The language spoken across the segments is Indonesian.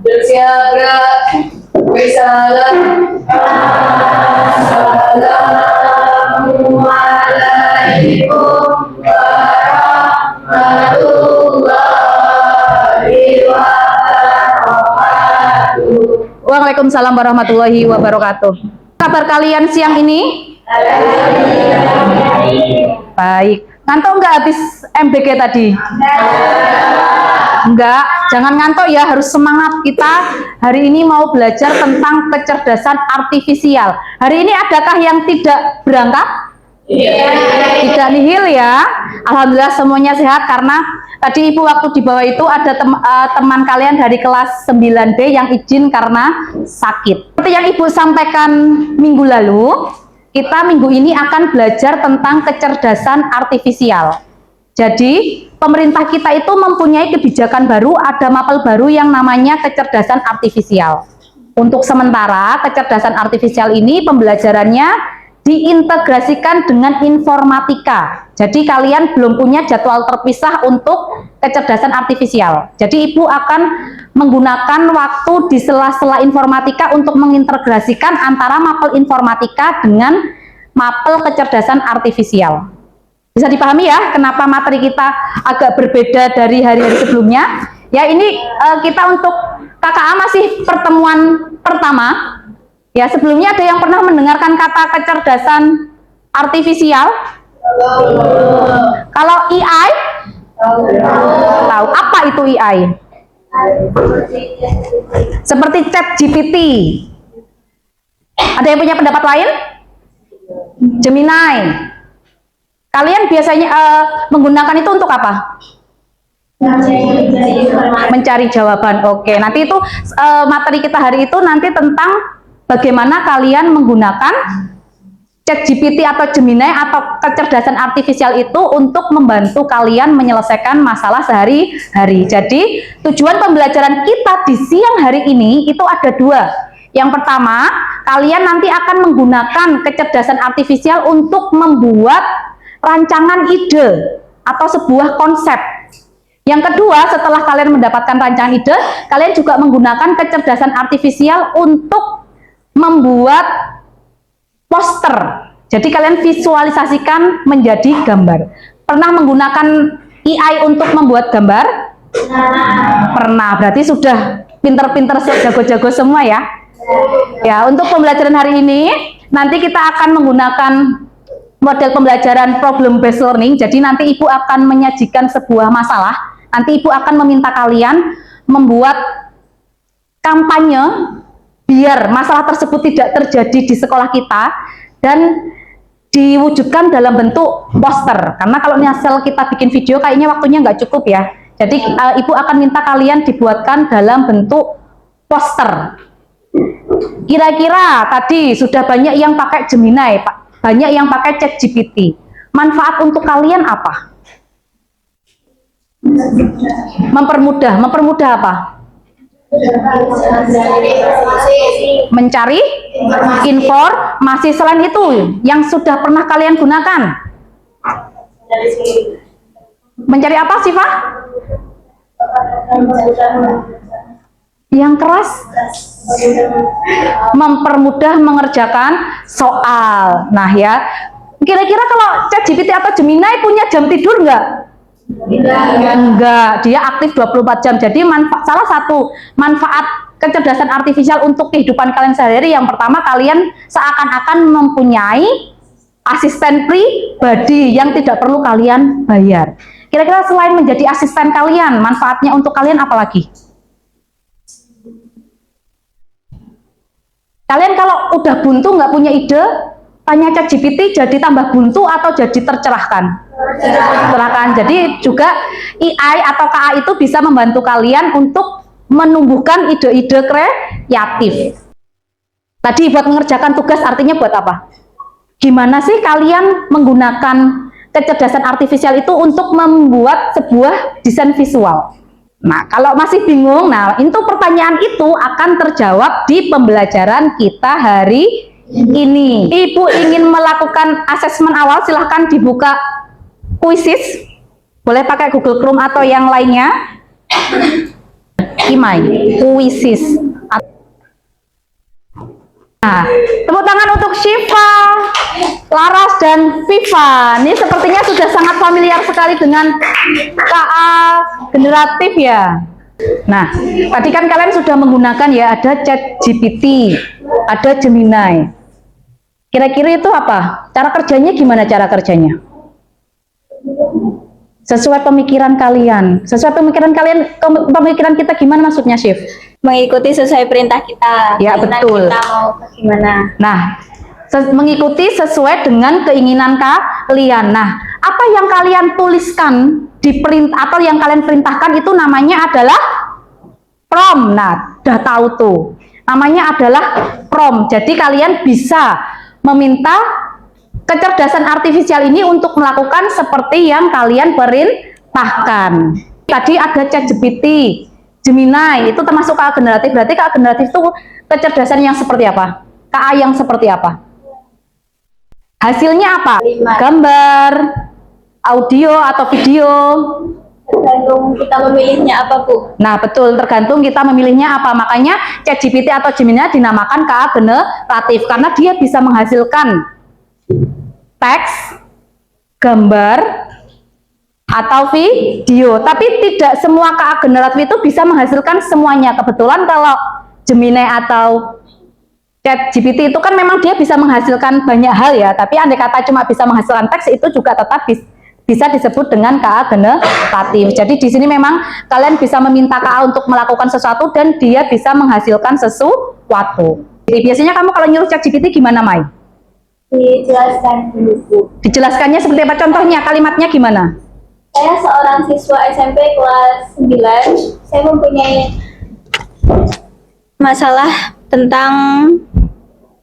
bersiaga bersalam. Assalamualaikum warahmatullahi wabarakatuh. Waalaikumsalam warahmatullahi wabarakatuh. Kabar kalian siang ini? Baik. Ngantuk nggak habis MBG tadi? Enggak, jangan ngantuk ya, harus semangat. Kita hari ini mau belajar tentang kecerdasan artifisial. Hari ini adakah yang tidak berangkat? Tidak nihil ya. Alhamdulillah semuanya sehat, karena tadi Ibu waktu di bawah itu ada teman kalian dari kelas 9B yang izin karena sakit. Seperti yang Ibu sampaikan minggu lalu, kita minggu ini akan belajar tentang kecerdasan artifisial. Jadi, pemerintah kita itu mempunyai kebijakan baru, ada mapel baru yang namanya kecerdasan artifisial. Untuk sementara, kecerdasan artifisial ini pembelajarannya diintegrasikan dengan informatika. Jadi kalian belum punya jadwal terpisah untuk kecerdasan artifisial. Jadi Ibu akan menggunakan waktu di sela-sela informatika untuk mengintegrasikan antara mapel informatika dengan mapel kecerdasan artifisial. Bisa dipahami ya kenapa materi kita agak berbeda dari hari-hari sebelumnya? Ya, ini kita untuk KKA masih pertemuan pertama. Ya, sebelumnya ada yang pernah mendengarkan kata kecerdasan artifisial? Kalau AI? Tahu. Apa itu AI? Seperti ChatGPT. Ada yang punya pendapat lain? Gemini. Kalian biasanya menggunakan itu untuk apa? Mencari jawaban. Oke, nanti itu materi kita hari itu nanti tentang bagaimana kalian menggunakan ChatGPT atau Gemini atau kecerdasan artifisial itu untuk membantu kalian menyelesaikan masalah sehari-hari. Jadi tujuan pembelajaran kita di siang hari ini itu ada dua. Yang pertama, kalian nanti akan menggunakan kecerdasan artifisial untuk membuat rancangan ide atau sebuah konsep. Yang kedua, setelah kalian mendapatkan rancangan ide, kalian juga menggunakan kecerdasan artifisial untuk membuat poster. Jadi kalian visualisasikan menjadi gambar. Pernah menggunakan AI untuk membuat gambar? Pernah. Berarti sudah pinter-pinter, jago-jago semua ya. Ya, untuk pembelajaran hari ini nanti kita akan menggunakan model pembelajaran problem based learning. Jadi nanti Ibu akan menyajikan sebuah masalah. Nanti Ibu akan meminta kalian membuat kampanye biar masalah tersebut tidak terjadi di sekolah kita dan diwujudkan dalam bentuk poster. Karena kalau misal kita bikin video kayaknya waktunya nggak cukup ya. Jadi Ibu akan minta kalian dibuatkan dalam bentuk poster. Kira-kira tadi sudah banyak yang pakai Gemini, banyak yang pakai ChatGPT. Manfaat untuk kalian apa? Mempermudah apa? Mencari informasi. Selain itu, yang sudah pernah kalian gunakan? Mencari apa, Siva? Yang keras? Mempermudah mengerjakan soal. Nah ya, kira-kira kalau ChatGPT atau Gemini punya jam tidur nggak? Enggak, dia aktif 24 jam. Jadi salah satu manfaat kecerdasan artifisial untuk kehidupan kalian sehari-hari, yang pertama, kalian seakan-akan mempunyai asisten pribadi yang tidak perlu kalian bayar. Kira-kira selain menjadi asisten kalian, manfaatnya untuk kalian apa lagi? Kalian kalau udah buntu nggak punya ide, tanya ChatGPT, jadi tambah buntu atau jadi tercerahkan? Tercerahkan. Jadi juga AI atau KA itu bisa membantu kalian untuk menumbuhkan ide-ide kreatif. Tadi buat mengerjakan tugas, artinya buat apa? Gimana sih kalian menggunakan kecerdasan artifisial itu untuk membuat sebuah desain visual? Nah, kalau masih bingung, nah itu pertanyaan itu akan terjawab di pembelajaran kita hari ini. Ibu ingin melakukan asesmen awal, silahkan dibuka Quizzes. Boleh pakai Google Chrome atau yang lainnya. Kimai, puisis. Nah, tepuk tangan untuk Syifa, Laras, dan Viva. Ini sepertinya sudah sangat familiar sekali dengan KA generatif ya. Nah, tadi kan kalian sudah menggunakan ya, ada ChatGPT, ada Gemini. Kira-kira itu apa? Cara kerjanya gimana cara kerjanya? Sesuai pemikiran kalian. Sesuai pemikiran kalian, pemikiran kita gimana maksudnya, Syif? Mengikuti sesuai perintah kita. Ya, Keinginan betul. Kita mau gimana? Nah, mengikuti sesuai dengan keinginan kalian. Nah, apa yang kalian tuliskan di atau yang kalian perintahkan itu namanya adalah prompt. Nah, udah tahu tuh. Namanya adalah prompt. Jadi kalian bisa meminta kecerdasan artifisial ini untuk melakukan seperti yang kalian perintahkan. Tadi ada ChatGPT, Gemini, itu termasuk KA generatif. Berarti KA generatif itu kecerdasan yang seperti apa? KA yang seperti apa? Hasilnya apa? Gambar, audio atau video? Tergantung kita memilihnya apa, Bu. Nah, betul, tergantung kita memilihnya apa. Makanya ChatGPT atau Gemini dinamakan KA generatif karena dia bisa menghasilkan teks, gambar, atau video. Tapi tidak semua KA generatif itu bisa menghasilkan semuanya. Kebetulan kalau Gemini atau ChatGPT itu kan memang dia bisa menghasilkan banyak hal ya. Tapi andai kata cuma bisa menghasilkan teks, itu juga tetap bisa disebut dengan KA generatif. Jadi di sini memang kalian bisa meminta KA untuk melakukan sesuatu dan dia bisa menghasilkan sesuatu. Jadi biasanya kamu kalau nyuruh ChatGPT gimana, Mai? Dijelaskan dulu, Bu. Dijelaskannya seperti apa? Contohnya, kalimatnya gimana? Saya seorang siswa SMP kelas 9. Saya mempunyai masalah tentang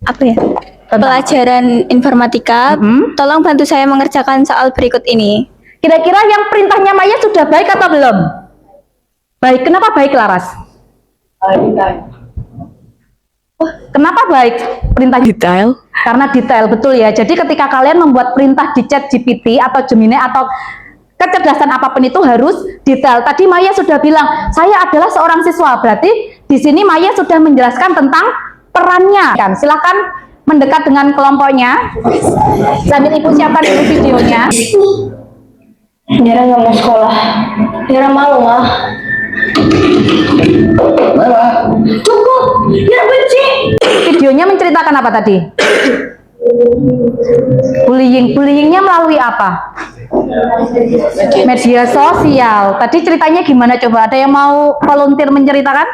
apa ya? Pelajaran informatika. Tolong bantu saya mengerjakan soal berikut ini. Kira-kira yang perintahnya Maya sudah baik atau belum? Baik. Kenapa baik, Laras? Kenapa baik perintahnya? Detail. Karena detail, betul ya. Jadi ketika kalian membuat perintah di ChatGPT atau Gemini atau kecerdasan apapun itu harus detail. Tadi Maya sudah bilang, saya adalah seorang siswa. Berarti di sini Maya sudah menjelaskan tentang perannya. Silakan mendekat dengan kelompoknya. Sambil ibu siapkan dulu videonya. Nyara nggak mau sekolah. Nyara malu lah. Cukup. Nyara benci. Videonya menceritakan apa tadi? Bullying. Bullyingnya melalui apa? Media sosial. Tadi ceritanya gimana coba? Ada yang mau volunteer menceritakan?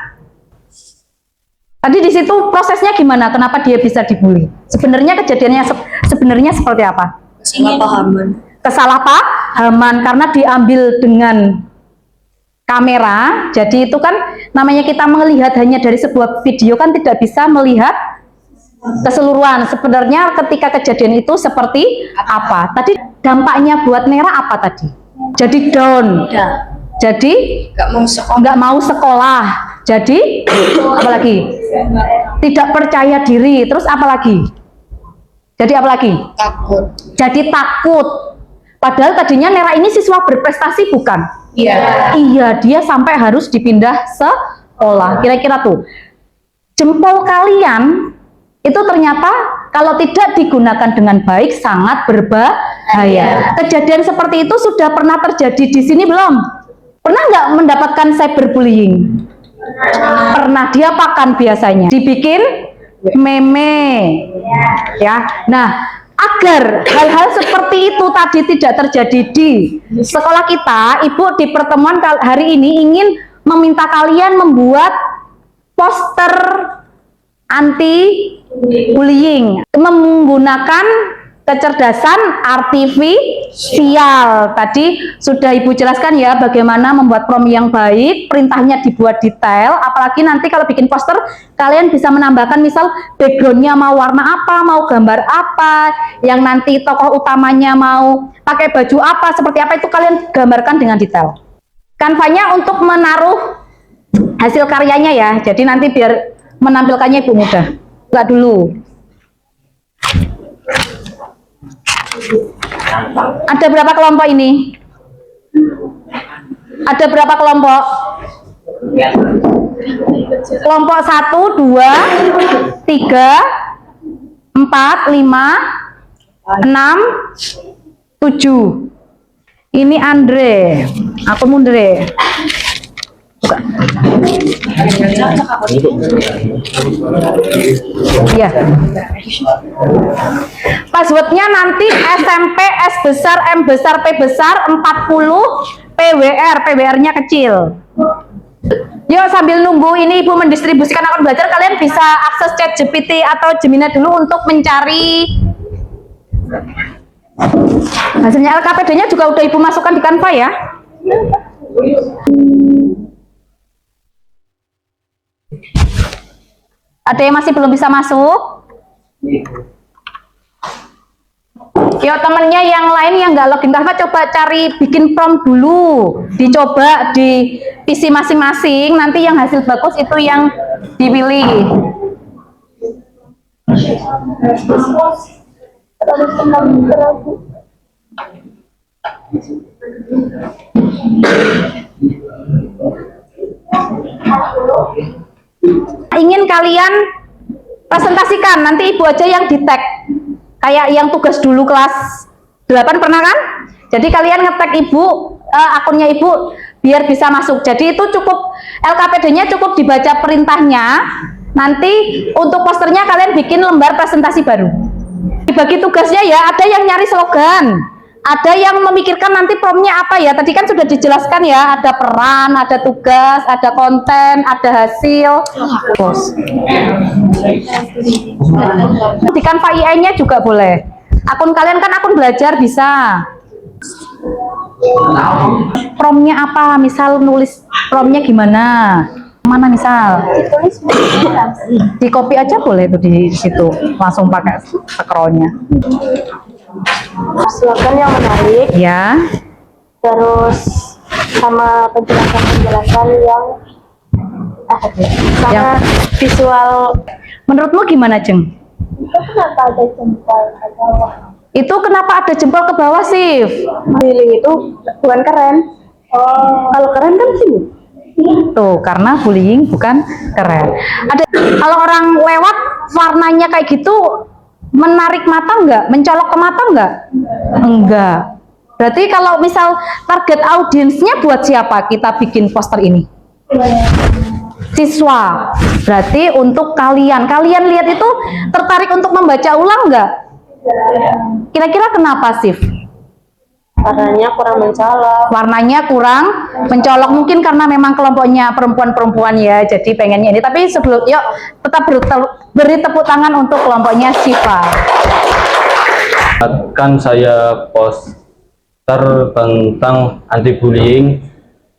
Tadi di situ prosesnya gimana? Kenapa dia bisa dibully? Sebenarnya kejadiannya sebenarnya seperti apa? Kesalahpahaman karena diambil dengan kamera. Jadi itu kan namanya kita melihat hanya dari sebuah video kan tidak bisa melihat keseluruhan. Sebenarnya ketika kejadian itu seperti apa? Tadi dampaknya buat Nera apa tadi? Jadi down. Jadi nggak mau sekolah. Jadi apa lagi? Tidak percaya diri. Terus apa lagi? Jadi apa lagi? Takut. Jadi takut. Padahal tadinya Nera ini siswa berprestasi bukan? Iya. Iya, dia sampai harus dipindah sekolah. Kira-kira tuh jempol kalian itu ternyata kalau tidak digunakan dengan baik sangat berbahaya. Kejadian seperti itu sudah pernah terjadi di sini belum? Pernah nggak mendapatkan cyberbullying? Pernah. Diapakan biasanya? Dibikin meme, ya. Nah, agar hal-hal seperti itu tadi tidak terjadi di sekolah kita, Ibu di pertemuan hari ini ingin meminta kalian membuat poster anti bullying menggunakan kecerdasan artifisial. Tadi sudah Ibu jelaskan ya bagaimana membuat prompt yang baik, perintahnya dibuat detail, apalagi nanti kalau bikin poster kalian bisa menambahkan misal backgroundnya mau warna apa, mau gambar apa, yang nanti tokoh utamanya mau pakai baju apa, seperti apa itu kalian gambarkan dengan detail. Kanvanya untuk menaruh hasil karyanya ya, jadi nanti biar menampilkannya Ibu mudah. Buka dulu. Ada berapa kelompok ini? Ada berapa kelompok? Kelompok 1, 2, 3, 4, 5, 6, 7. Ini Andre. Aku Mundre. Ya. Passwordnya nanti SMP S besar M besar P besar 40 PWR. PWR-nya kecil. Yuk sambil nunggu ini Ibu mendistribusikan akun belajar, kalian bisa akses ChatGPT atau Gemini dulu untuk mencari hasilnya. LKPD-nya juga udah Ibu masukkan di Canva ya. Ada yang masih belum bisa masuk? Yo temennya yang lain yang nggak login Canva, coba cari bikin prompt dulu, dicoba di PC masing-masing, nanti yang hasil bagus itu yang dipilih. Ingin kalian presentasikan, nanti Ibu aja yang di tag. Kayak yang tugas dulu kelas 8 pernah kan? Jadi kalian ngetek Ibu, akunnya Ibu biar bisa masuk. Jadi itu cukup, LKPD-nya cukup dibaca perintahnya. Nanti untuk posternya kalian bikin lembar presentasi baru. Dibagi tugasnya ya, ada yang nyari slogan, ada yang memikirkan nanti promnya apa ya. Tadi kan sudah dijelaskan ya, ada peran, ada tugas, ada konten, ada hasil. Di Canva IE-nya juga boleh. Akun kalian kan akun belajar bisa. Promnya apa? Misal nulis promnya gimana? Mana misal? Di copy aja boleh tuh di situ. Langsung pakai scrollnya. Slogan yang menarik, Ya. terus sama penjelasan yang sama visual. Menurutmu gimana, Jeng? Kenapa ada jempol ke bawah? Itu kenapa ada jempol ke bawah sih? Bullying itu bukan keren. Oh, kalau keren kan sih. Tuh, karena bullying bukan keren. Ada kalau orang lewat warnanya kayak gitu menarik mata enggak? Mencolok ke mata enggak? Enggak. Berarti kalau misal target audiensnya buat siapa kita bikin poster ini? Siswa. Berarti untuk kalian. Kalian lihat itu tertarik untuk membaca ulang enggak? Kira-kira kenapa sih? Warnanya kurang mencolok. Warnanya kurang mencolok, mungkin karena memang kelompoknya perempuan-perempuan ya, jadi pengennya ini. Tapi sebelum, yuk tetap beri tepuk tangan untuk kelompoknya Syifa. Kan saya poster tentang anti bullying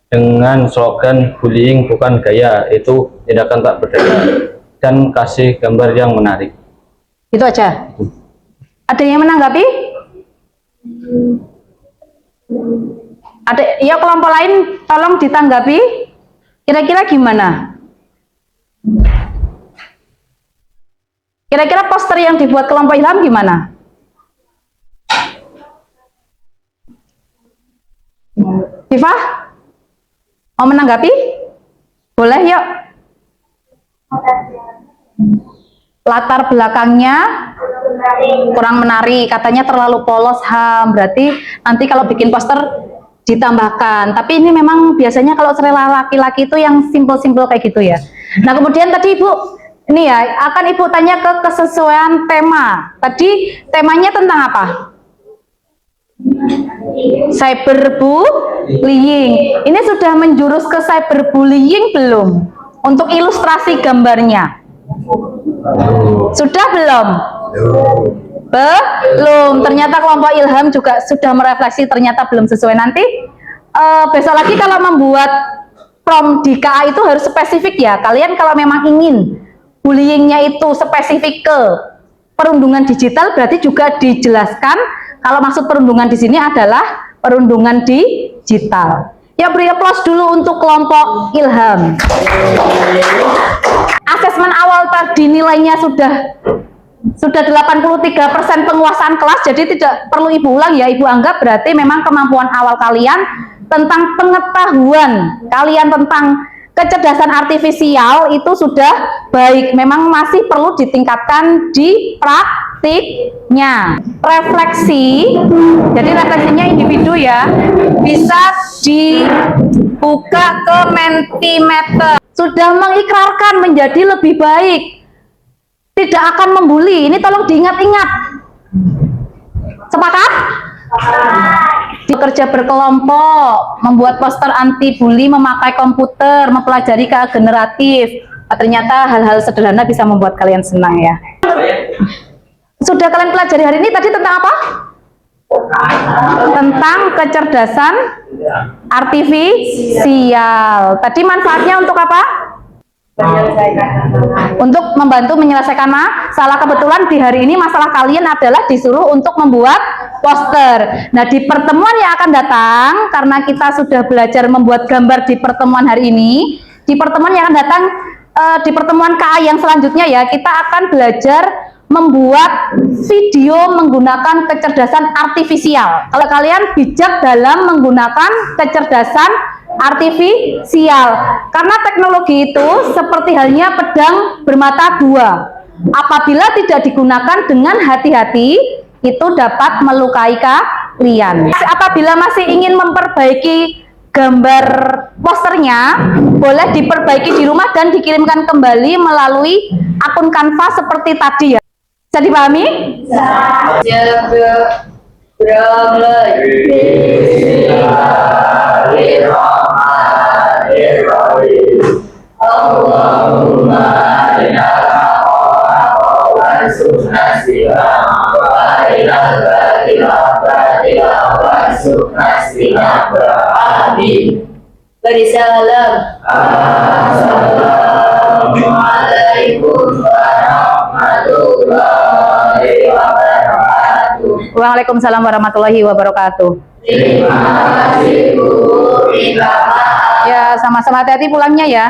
dengan slogan bullying bukan gaya, itu tindakan tak berdaya, dan kasih gambar yang menarik. Itu aja. Ada yang menanggapi? Ada ya, kelompok lain tolong ditanggapi. Kira-kira gimana? Kira-kira poster yang dibuat kelompok Ilham gimana? Syifa? Mau menanggapi? Boleh, yuk. Latar belakangnya kurang menarik, katanya terlalu polos, Ham. Berarti nanti kalau bikin poster ditambahkan. Tapi ini memang biasanya kalau selera laki-laki itu yang simpel-simpel kayak gitu ya. Nah, kemudian tadi Ibu, ini ya, akan Ibu tanya ke kesesuaian tema. Tadi temanya tentang apa? Cyberbullying. Ini sudah menjurus ke cyberbullying belum? Untuk ilustrasi gambarnya. Sudah belum? Belum. Ternyata kelompok Ilham juga sudah merefleksi, ternyata belum sesuai. Nanti besok lagi kalau membuat prompt di KA itu harus spesifik ya. Kalian kalau memang ingin bullyingnya itu spesifik ke perundungan digital, berarti juga dijelaskan kalau maksud perundungan di sini adalah perundungan digital. Ya, beri aplaus dulu untuk kelompok Ilham. Asesmen awal tadi nilainya sudah 83% penguasaan kelas, jadi tidak perlu Ibu ulang ya. Ibu anggap berarti memang kemampuan awal kalian tentang pengetahuan kalian tentang kecerdasan artifisial itu sudah baik, memang masih perlu ditingkatkan di praktiknya. Refleksi, jadi refleksinya individu ya, bisa dibuka ke Mentimeter. Sudah mengikrarkan menjadi lebih baik, tidak akan membuli. Ini tolong diingat-ingat. Sepakat? Bekerja berkelompok, membuat poster anti bully, memakai komputer, mempelajari KA generatif. Ternyata hal-hal sederhana bisa membuat kalian senang ya. Sudah kalian pelajari hari ini tadi tentang apa? Tentang kecerdasan artifisial. Tadi manfaatnya untuk apa? Untuk membantu menyelesaikan masalah. Kebetulan di hari ini masalah kalian adalah disuruh untuk membuat poster. Nah, di pertemuan yang akan datang, karena kita sudah belajar membuat gambar di pertemuan hari ini, di pertemuan yang akan datang, di pertemuan KA yang selanjutnya ya, kita akan belajar membuat video menggunakan kecerdasan artifisial. Kalau kalian bijak dalam menggunakan kecerdasan artifisial, karena teknologi itu seperti halnya pedang bermata dua. Apabila tidak digunakan dengan hati-hati, itu dapat melukai kalian. Apabila masih ingin memperbaiki gambar posternya, boleh diperbaiki di rumah dan dikirimkan kembali melalui akun Canva seperti tadi ya. Bisa dipahami? Bersalam. Assalamualaikum warahmatullahi wabarakatuh. Waalaikumsalam warahmatullahi wabarakatuh. Terima kasih Bu. Ya, sama-sama, hati-hati pulangnya ya.